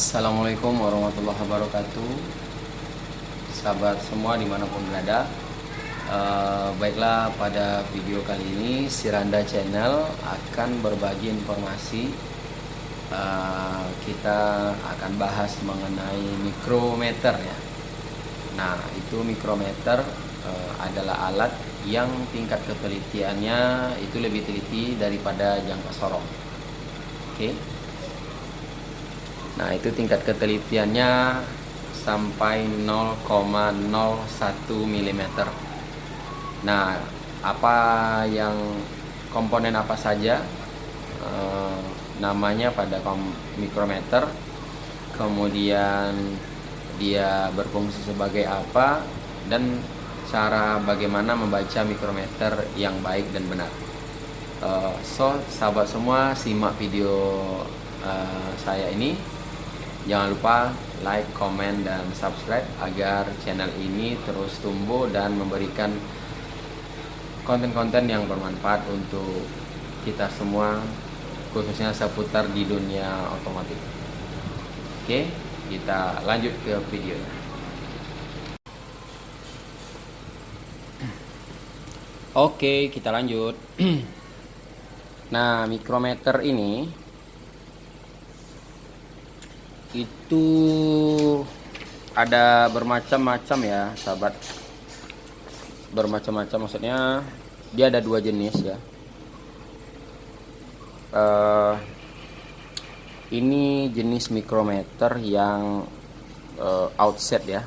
Assalamualaikum warahmatullahi wabarakatuh. Sahabat semua dimanapun berada, baiklah, pada video kali ini Siranda Channel akan berbagi informasi. Kita akan bahas mengenai mikrometer ya. Nah, itu mikrometer adalah alat yang tingkat ketelitiannya itu lebih teliti daripada jangka sorong. Oke. Nah, itu tingkat ketelitiannya sampai 0,01 mm. Nah, apa yang komponen apa saja namanya pada mikrometer, kemudian dia berfungsi sebagai apa, dan cara bagaimana membaca mikrometer yang baik dan benar. Sahabat semua, simak video saya ini. Jangan lupa like, komen, dan subscribe agar channel ini terus tumbuh dan memberikan konten-konten yang bermanfaat untuk kita semua, khususnya seputar di dunia otomotif. Oke, kita lanjut ke video. Oke, kita lanjut. Nah, mikrometer ini itu ada bermacam-macam ya, sahabat. Bermacam-macam maksudnya dia ada dua jenis ya. Ini jenis mikrometer yang outset ya.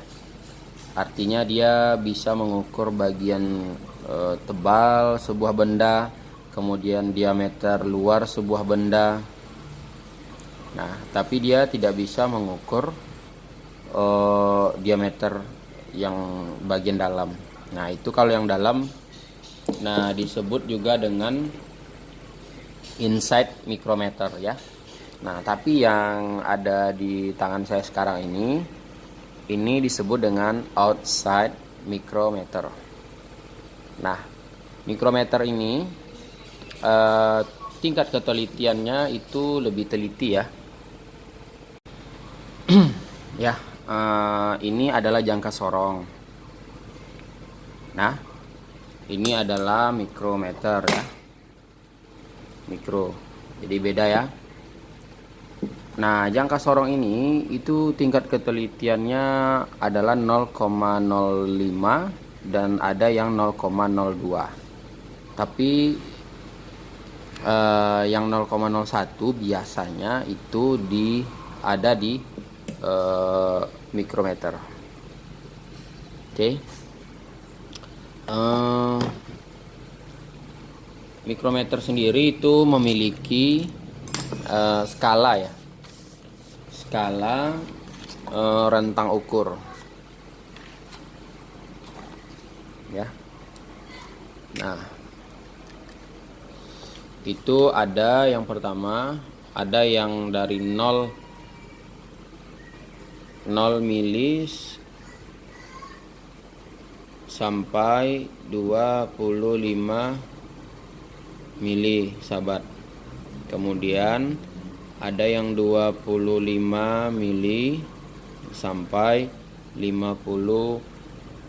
Artinya dia bisa mengukur bagian tebal sebuah benda, kemudian diameter luar sebuah benda. Nah, tapi dia tidak bisa mengukur diameter yang bagian dalam. Nah, itu kalau yang dalam, nah disebut juga dengan inside micrometer ya. Nah, tapi yang ada di tangan saya sekarang ini disebut dengan outside micrometer. Nah, mikrometer ini tingkat ketelitiannya itu lebih teliti ya. Ya, ini adalah jangka sorong. Nah, ini adalah mikrometer ya. Mikro, jadi beda ya. Nah, jangka sorong ini itu tingkat ketelitiannya adalah 0,05 dan ada yang 0,02. Tapi yang 0,01 biasanya itu ada di mikrometer. Oke. Mikrometer sendiri itu memiliki skala ya. Skala rentang ukur. Ya. Nah, itu ada yang pertama, ada yang dari 0 mili sampai 25 mili, sahabat. Kemudian ada yang 25 mili sampai 50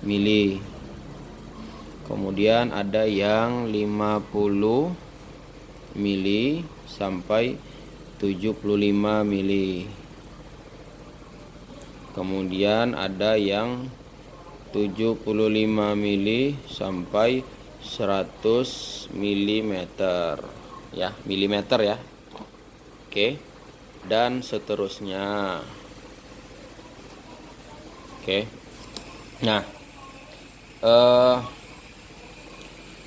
mili. Kemudian ada yang 50 mili sampai 75 mili. Kemudian ada yang 75 mili sampai 100 mm ya, milimeter ya. Oke. Dan seterusnya. Oke. Nah,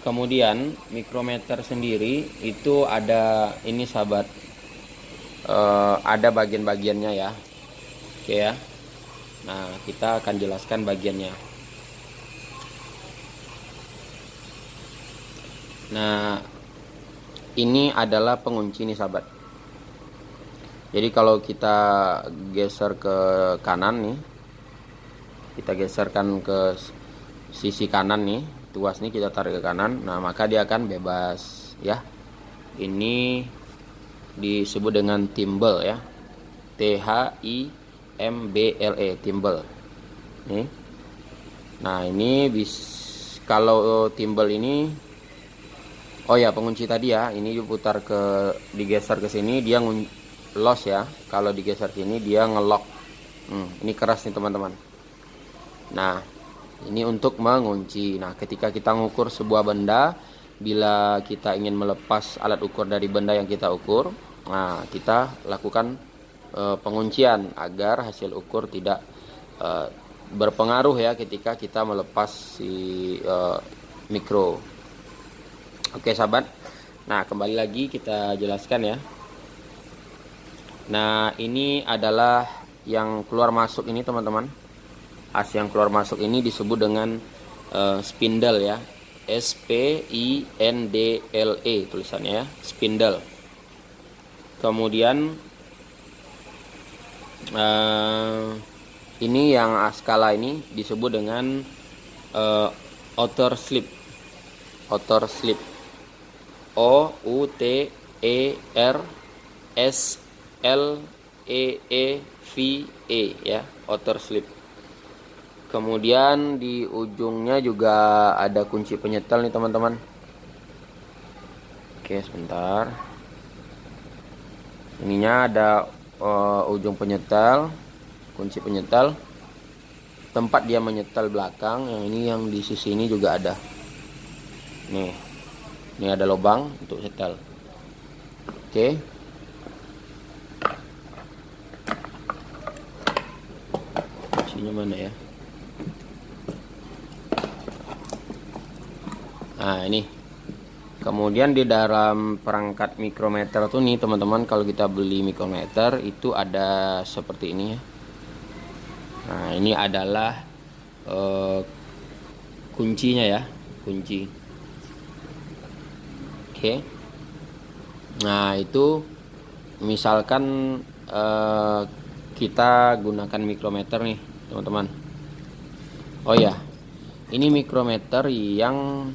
kemudian mikrometer sendiri itu ada ini, sahabat, ada bagian-bagiannya ya. Oke ya. Nah, kita akan jelaskan bagiannya. Nah, ini adalah pengunci nih, sahabat. Jadi kalau kita geser ke kanan nih, kita geserkan ke sisi kanan nih, tuas nih kita tarik ke kanan, nah maka dia akan bebas ya. Ini disebut dengan timbel ya. T-H-I-M-B-L-E, timbel. Nih. Nah, ini kalau timbel ini, oh ya, pengunci tadi ya, ini diputar digeser ke sini, dia los ya. Kalau digeser sini dia ngelok. Ini keras nih teman-teman. Nah, ini untuk mengunci. Nah, ketika kita mengukur sebuah benda, bila kita ingin melepas alat ukur dari benda yang kita ukur, nah kita lakukan penguncian agar hasil ukur tidak berpengaruh ya ketika kita melepas si mikro. Oke sahabat, nah kembali lagi kita jelaskan ya. Nah, ini adalah yang keluar masuk ini teman-teman. As yang keluar masuk ini disebut dengan spindle ya, S-P-I-N-D-L-E tulisannya ya, spindle. Kemudian ini yang skala ini disebut dengan outer slip. Outer slip, O-U-T-E-R-S-L-E-E-V-E ya, outer slip. Kemudian di ujungnya juga ada kunci penyetel nih teman-teman. Oke sebentar, ininya ada ujung penyetel, kunci penyetel, tempat dia menyetel belakang. Yang ini yang di sisi ini juga ada. Nih, ini ada lubang untuk setel. Oke. Kuncinya mana ya? Nah, ini. Kemudian di dalam perangkat mikrometer tuh nih teman-teman, kalau kita beli mikrometer itu ada seperti ini ya. Nah, ini adalah kuncinya ya, kunci. Oke. Nah, itu misalkan kita gunakan mikrometer nih teman-teman. Oh ya, ini mikrometer yang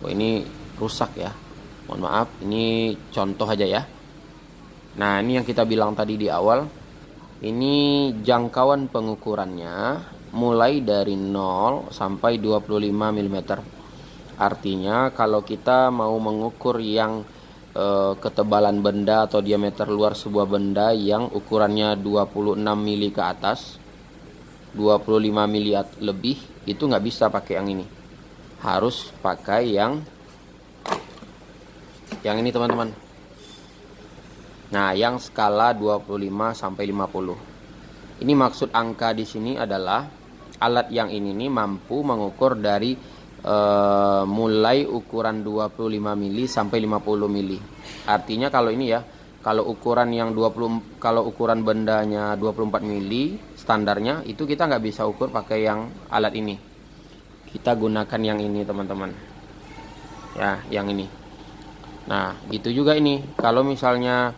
ini rusak ya, mohon maaf, ini contoh aja ya. Nah, ini yang kita bilang tadi di awal, ini jangkauan pengukurannya mulai dari 0 sampai 25 mm. Artinya kalau kita mau mengukur yang ketebalan benda atau diameter luar sebuah benda yang ukurannya 26 mili ke atas, 25 mili lebih, itu nggak bisa pakai yang ini. Harus pakai yang ini teman-teman. Nah, yang skala 25 sampai 50. Ini maksud angka di sini adalah alat yang ini nih mampu mengukur dari mulai ukuran 25 mili sampai 50 mili. Artinya kalau ini ya, kalau ukuran yang kalau ukuran bendanya 24 mili standarnya, itu kita nggak bisa ukur pakai yang alat ini. Kita gunakan yang ini teman-teman. Ya, yang ini. Nah, gitu juga ini. Kalau misalnya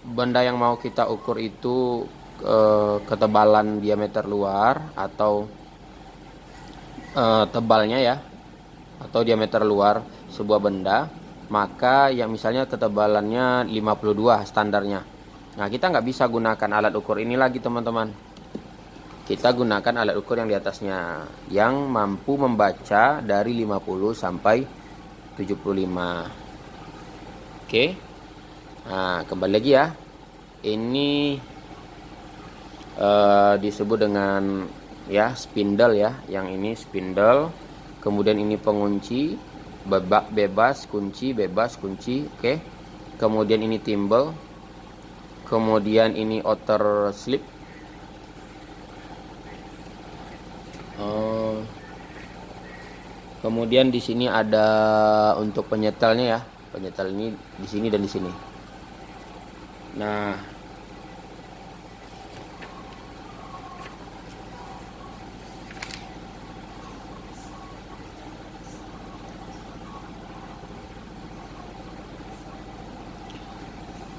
benda yang mau kita ukur itu ketebalan diameter luar atau tebalnya ya, atau diameter luar sebuah benda, maka yang misalnya ketebalannya 52 standarnya. Nah, kita nggak bisa gunakan alat ukur ini lagi teman-teman. Kita gunakan alat ukur yang di atasnya, yang mampu membaca dari 50 sampai 75. Oke. Nah, kembali lagi ya. Ini disebut dengan ya spindle ya, yang ini spindle. Kemudian ini pengunci, bebas kunci, bebas kunci. Oke. Kemudian ini timbel. Kemudian ini outer slip. Kemudian di sini ada untuk penyetelnya ya. Penyetel ini di sini dan di sini. Nah,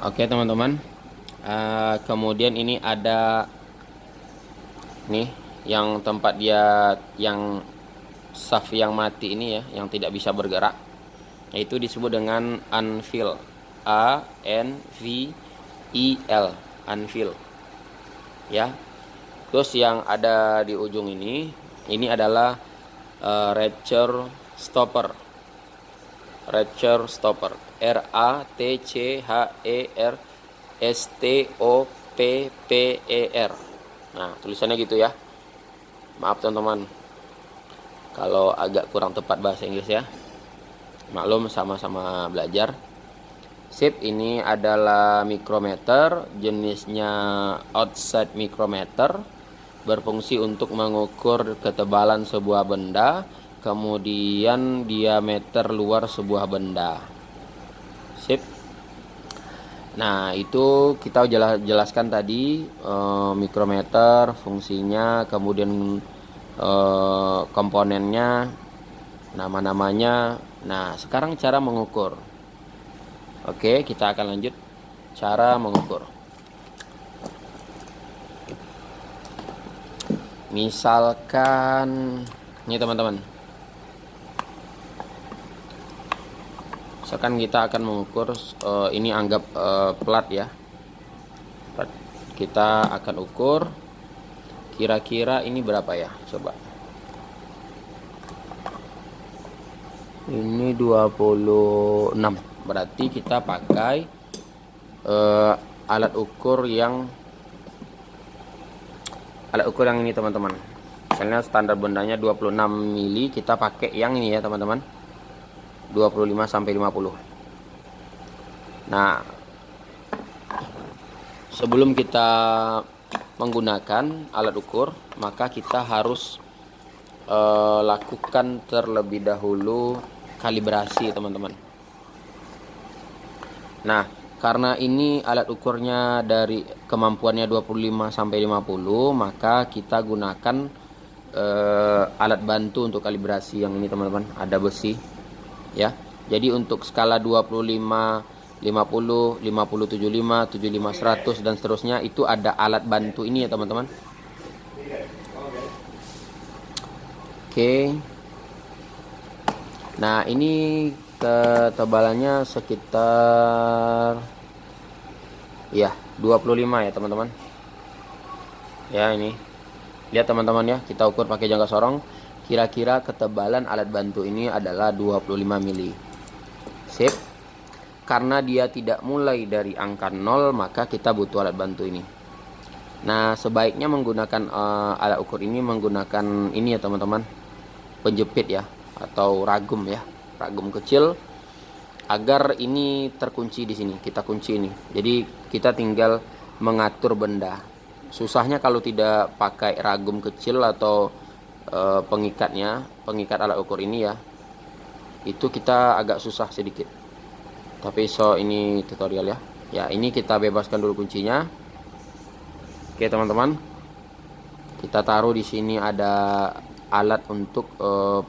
oke teman-teman. Kemudian ini ada nih yang tempat dia yang shaft yang mati ini ya, yang tidak bisa bergerak, yaitu disebut dengan anvil, A N V IL, anvil. Ya. Terus yang ada di ujung ini adalah ratchet stopper. Ratchet stopper. RATCHER STOPPER. Nah, tulisannya gitu ya. Maaf teman-teman kalau agak kurang tepat bahasa Inggris ya. Maklum, sama-sama belajar. Sip, ini adalah mikrometer, jenisnya outside mikrometer, berfungsi untuk mengukur ketebalan sebuah benda, kemudian diameter luar sebuah benda. Sip. Nah, itu kita jelaskan tadi mikrometer, fungsinya, kemudian komponennya, nama-namanya. Nah, sekarang cara mengukur. Oke, kita akan lanjut cara mengukur. Misalkan ini teman-teman. Misalkan kita akan mengukur ini anggap plat ya. Plat. Kita akan ukur kira-kira ini berapa ya? Coba. Ini 26. Berarti kita pakai alat ukur yang ini teman-teman. Misalnya standar bendanya 26 mili, kita pakai yang ini ya teman-teman, 25 sampai 50. Nah, sebelum kita menggunakan alat ukur, maka kita harus lakukan terlebih dahulu kalibrasi teman-teman. Nah, karena ini alat ukurnya dari kemampuannya 25 sampai 50, maka kita gunakan alat bantu untuk kalibrasi yang ini teman-teman, ada besi ya. Jadi untuk skala 25, 50, 50 75, 75 100 dan seterusnya itu ada alat bantu ini ya teman-teman. Oke. Nah, ini ketebalannya sekitar ya 25 ya teman-teman. Ya, ini lihat teman-teman ya, kita ukur pakai jangka sorong. Kira-kira ketebalan alat bantu ini adalah 25 mili. Sip. Karena dia tidak mulai dari angka 0, maka kita butuh alat bantu ini. Nah, sebaiknya menggunakan alat ukur ini menggunakan ini ya teman-teman, penjepit ya, atau ragum ya, ragum kecil, agar ini terkunci di sini. Kita kunci ini. Jadi kita tinggal mengatur benda. Susahnya kalau tidak pakai ragum kecil atau pengikat alat ukur ini ya, itu kita agak susah sedikit. Tapi ini tutorial ya. Ya, ini kita bebaskan dulu kuncinya. Oke teman-teman, kita taruh di sini ada alat untuk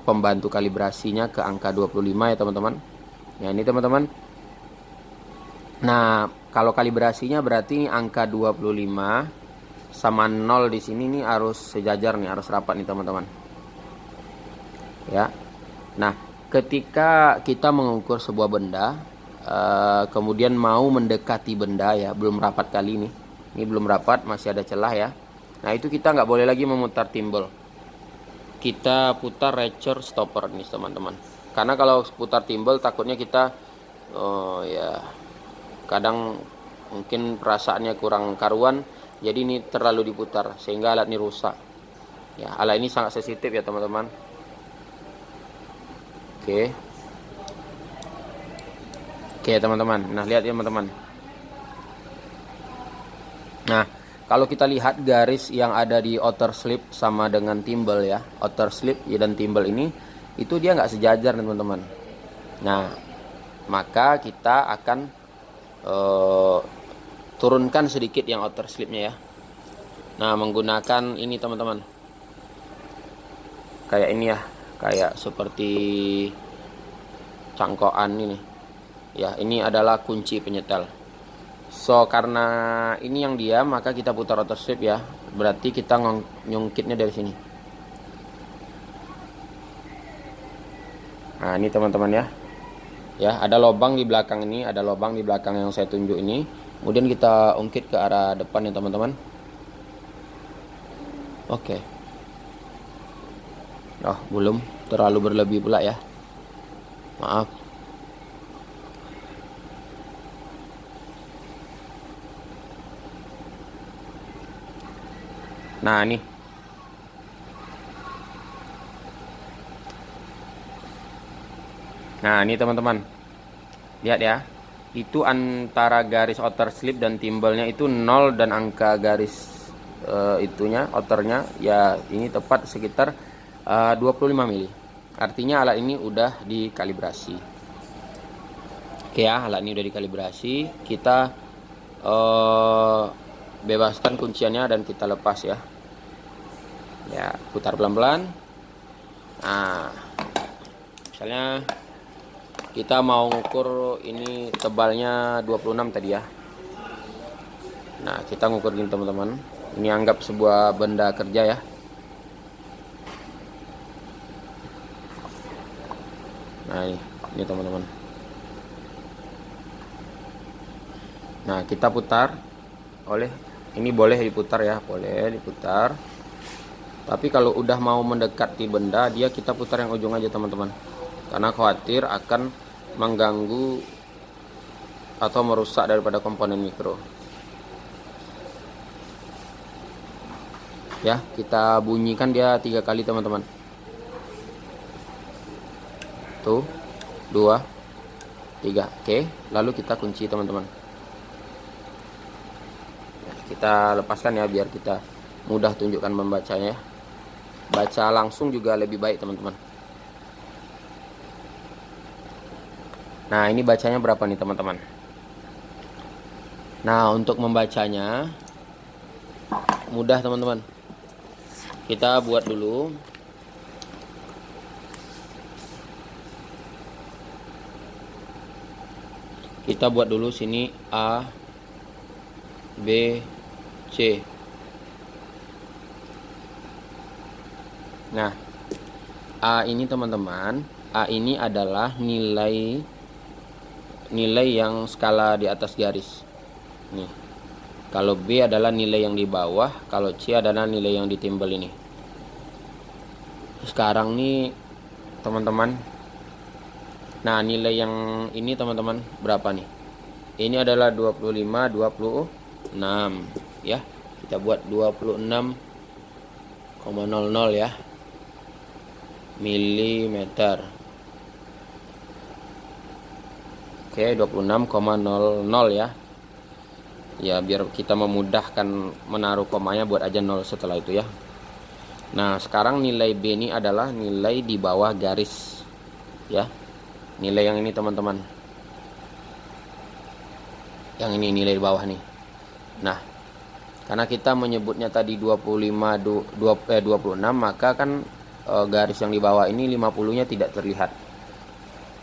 pembantu kalibrasinya ke angka 25 ya teman-teman. Ya, ini teman-teman. Nah, kalau kalibrasinya berarti angka 25 sama 0 di sini nih harus sejajar nih, harus rapat nih teman-teman. Ya. Nah, ketika kita mengukur sebuah benda, kemudian mau mendekati benda ya, belum rapat kali ini. Ini belum rapat, masih ada celah ya. Nah, itu kita nggak boleh lagi memutar timbal. Kita putar ratchet stopper nih teman-teman. Karena kalau putar timbal takutnya kita ya kadang mungkin perasaannya kurang karuan, jadi ini terlalu diputar sehingga alat ini rusak. Ya, alat ini sangat sensitif ya teman-teman. Oke. Oke teman-teman. Nah, lihat ya teman-teman. Nah, kalau kita lihat garis yang ada di outer slip sama dengan timbal ya, outer slip dan timbal ini, itu dia nggak sejajar teman-teman. Nah, maka kita akan turunkan sedikit yang outer slipnya ya. Nah, menggunakan ini teman-teman, kayak ini ya, kayak seperti cangkokan ini ya. Ini adalah kunci penyetel. So, karena ini yang diam, maka kita putar outer strip ya. Berarti kita nyungkitnya dari sini. Nah, ini teman-teman ya. Ya, ada lubang di belakang ini, ada lubang di belakang yang saya tunjuk ini. Kemudian kita ungkit ke arah depan ya teman-teman. Oke. Oh, belum terlalu berlebih pula ya. Maaf. Nah, ini. Nah, ini teman-teman. Lihat ya. Itu antara garis outer slip dan timbelnya itu 0 dan angka garis itunya outernya ya ini tepat sekitar 25 mili. Artinya alat ini udah dikalibrasi. Oke ya, alat ini udah dikalibrasi. Kita bebaskan kunciannya dan kita lepas ya. Ya, putar pelan-pelan. Nah, misalnya kita mau ngukur ini tebalnya 26 tadi ya. Nah, kita ngukur gini teman-teman. Ini anggap sebuah benda kerja ya. Nah, ini teman-teman. Nah, kita putar. Ini boleh diputar ya, boleh diputar. Tapi kalau udah mau mendekati benda, kita putar yang ujung aja teman-teman. Karena khawatir akan mengganggu atau merusak daripada komponen mikro. Ya, kita bunyikan dia 3 kali teman-teman. Tuh, 2, 3. Oke, lalu kita kunci teman-teman. Nah, kita lepaskan ya biar kita mudah tunjukkan membacanya. Baca langsung juga lebih baik teman-teman. Nah, ini bacanya berapa nih teman-teman? Nah, untuk membacanya mudah teman-teman. Kita buat dulu. Kita buat dulu sini A, B, C. Nah, A ini teman-teman, A ini adalah nilai yang skala di atas garis. Nih. Kalau B adalah nilai yang di bawah, kalau C adalah nilai yang di timbel ini. Sekarang nih teman-teman. Nah, nilai yang ini teman-teman berapa nih? Ini adalah 25, 26 ya. Kita buat 26,00 ya. Milimeter. Oke, 26,00 ya. Ya, biar kita memudahkan menaruh komanya, buat aja 0 setelah itu ya. Nah, sekarang nilai B ini adalah nilai di bawah garis ya. Nilai yang ini teman-teman. Yang ini nilai di bawah nih. Nah, karena kita menyebutnya tadi 26, maka kan garis yang di bawah ini 50-nya tidak terlihat.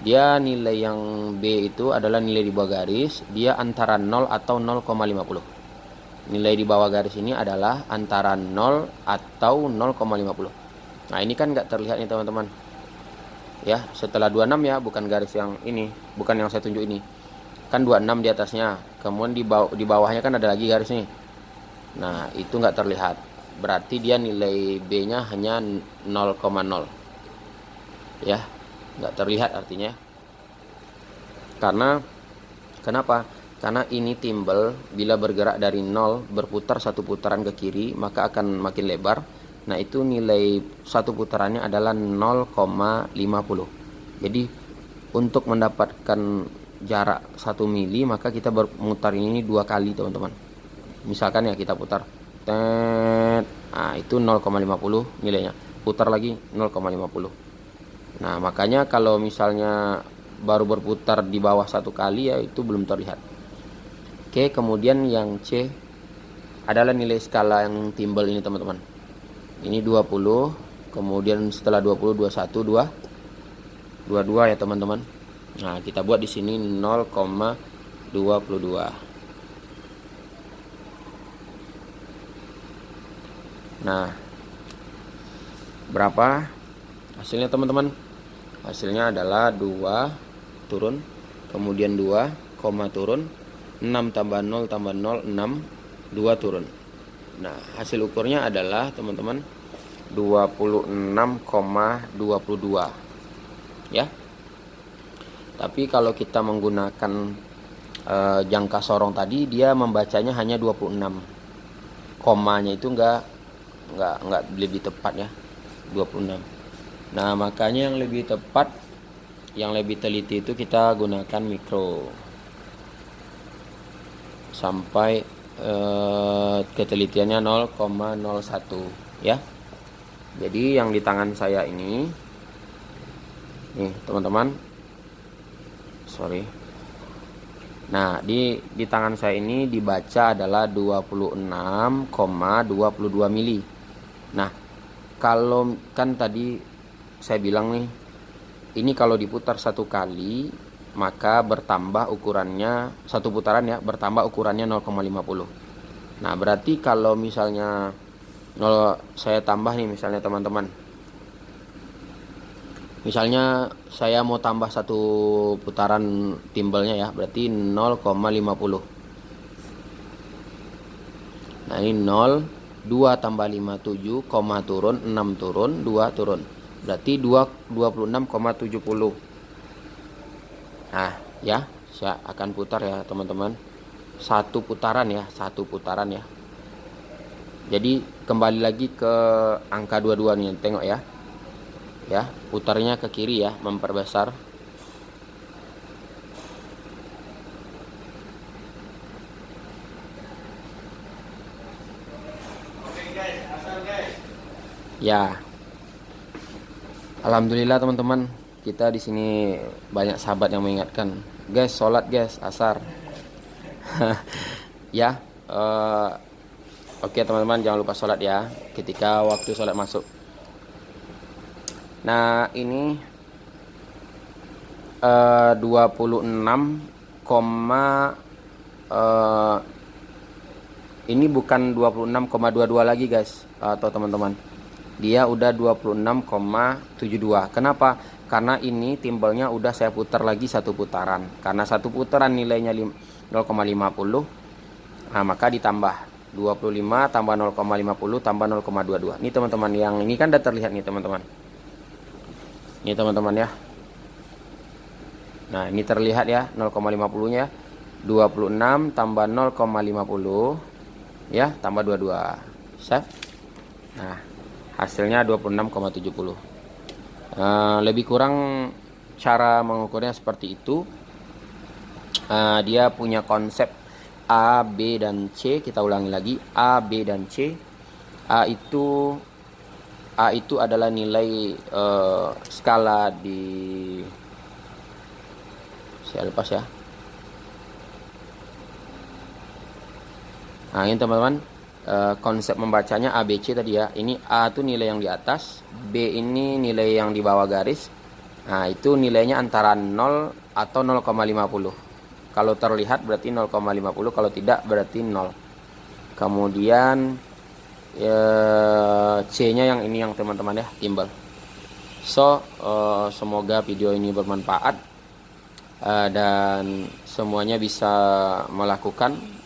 Dia nilai yang B itu adalah nilai di bawah garis, dia antara 0 atau 0,50. Nilai di bawah garis ini adalah antara 0 atau 0,50. Nah, ini kan nggak terlihat nih teman-teman. Ya, setelah 26 ya, bukan garis yang ini, bukan yang saya tunjuk ini. Kan 26 di atasnya, kemudian di bawahnya kan ada lagi garis nih. Nah, itu nggak terlihat. Berarti dia nilai B-nya hanya 0,0. Ya. Nggak terlihat artinya. Kenapa? Karena ini timbel bila bergerak dari 0 berputar satu putaran ke kiri maka akan makin lebar. Nah, itu nilai satu putarannya adalah 0,50. Jadi untuk mendapatkan jarak 1 mili maka kita bermutar ini 2 kali teman-teman. Misalkan ya kita putar nah, itu 0,50 nilainya. Putar lagi 0,50. Nah, makanya kalau misalnya baru berputar di bawah 1 kali ya itu belum terlihat. Oke, kemudian yang C adalah nilai skala yang timbel ini teman-teman. Ini 20, kemudian setelah 20 21 22 ya teman-teman. Nah, kita buat di sini 0,22. Nah, berapa hasilnya teman-teman? Hasilnya adalah 2 turun, kemudian 2, turun, 6 tambah 0 tambah 0, 6, 2 turun. Nah, hasil ukurnya adalah teman-teman 26,22 ya. Tapi kalau kita menggunakan jangka sorong tadi, dia membacanya hanya 26. Komanya itu enggak lebih tepat ya, 26. Nah, makanya yang lebih tepat, yang lebih teliti itu kita gunakan mikro sampai ketelitiannya 0,01 ya. Jadi yang di tangan saya ini nih teman-teman, sorry. Nah, di tangan saya ini dibaca adalah 26,22 mili. Nah, kalau kan tadi saya bilang nih, ini kalau diputar satu kali maka bertambah ukurannya, satu putaran ya, bertambah ukurannya 0,50. Nah, berarti kalau misalnya saya tambah nih misalnya teman-teman, misalnya saya mau tambah satu putaran timbelnya ya, berarti 0,50. Nah, ini 0, 2 tambah 5, 7, turun, 6 turun, 2 turun. Berarti 26,70. Nah, ya, saya akan putar ya teman-teman. Satu putaran ya. Jadi kembali lagi ke angka 22 nih, tengok ya. Ya, putarnya ke kiri ya, memperbesar. Oke guys, asal guys. Ya. Alhamdulillah teman-teman, kita di sini banyak sahabat yang mengingatkan, guys, sholat guys, asar. Ya, oke teman-teman, jangan lupa sholat ya ketika waktu sholat masuk. Nah, ini 26, ini bukan 26,22 lagi guys atau teman-teman. Dia udah 26,72. Kenapa? Karena ini timbelnya udah saya putar lagi satu putaran. Karena satu putaran nilainya 0,50. Nah, maka ditambah 25 tambah 0,50 tambah 0,22. Ini teman-teman, yang ini kan udah terlihat nih teman-teman. Ini teman-teman ya. Nah, ini terlihat ya 0,50-nya. 26 tambah 0,50 ya, tambah 22. Save. Nah, hasilnya 26,70. Lebih kurang cara mengukurnya seperti itu. Dia punya konsep A, B, dan C. Kita ulangi lagi, A, B, dan C. A itu adalah nilai skala di, saya lepas ya. Nah, ini teman-teman, konsep membacanya ABC tadi ya. Ini A itu nilai yang di atas, B ini nilai yang di bawah garis. Nah, itu nilainya antara 0 atau 0,50. Kalau terlihat berarti 0,50, kalau tidak berarti 0. Kemudian C-nya yang ini yang teman-teman ya, timbal. So, semoga video ini bermanfaat dan semuanya bisa melakukan.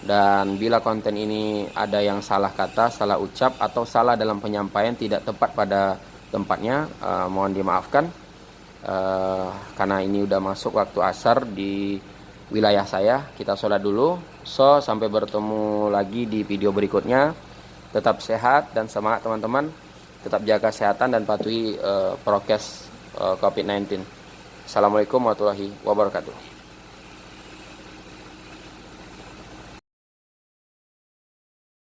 Dan bila konten ini ada yang salah kata, salah ucap, atau salah dalam penyampaian, tidak tepat pada tempatnya, mohon dimaafkan. Karena ini udah masuk waktu asar di wilayah saya. Kita sholat dulu. So, sampai bertemu lagi di video berikutnya. Tetap sehat dan semangat teman-teman. Tetap jaga kesehatan dan patuhi prokes COVID-19. Assalamualaikum warahmatullahi wabarakatuh.